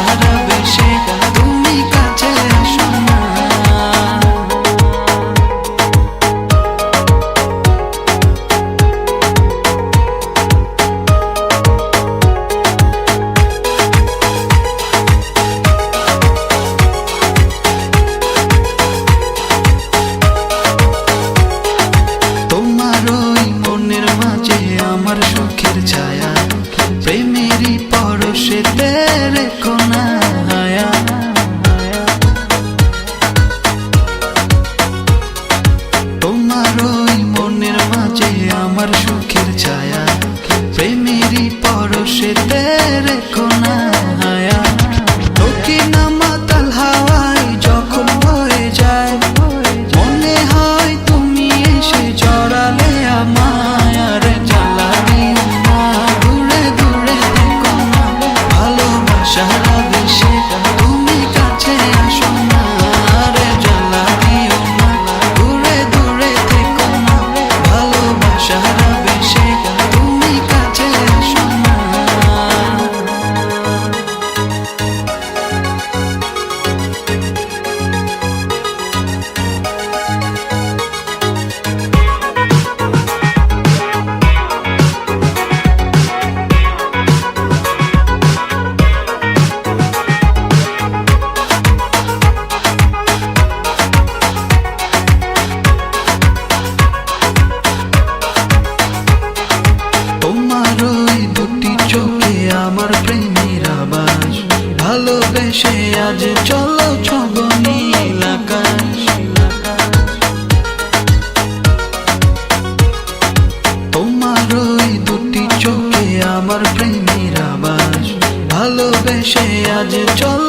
সাহারা বেশে তুমি কাছে আসো না। তোমার ওই মনের মাঝে আমার সুখের ছায়া, প্রেমেরই পরশেতে রেখো না হায়া। তোমার ওই মনের মাঝে আমার সুখের ছায়া, প্রেমেরই পরশেতে রেখো না হায়া। দক্ষিণা মাতাল হাওয়ায় যখন বয়ে যায়, মনে হয় তুমি এসে জড়ালে আমায়। আর জ্বালা দিও না, দূরে দূরে থেকো না, ভালোবাসার আবেশে তুমি কাছে আসো না। আর জ্বালা দিও না, দূরে দূরে থেকো না, ভালোবাসার আবেশে তুমি কাছে আসো না। তোমার ওই দুটি চোখে আমার প্রেমের আবাস, ভালোবেসে আজ চলো ছব নীল আকাশ। তোমার ওই দুটি চোখে আমার প্রেমের আবাস, ভালোবেসে আজ চলো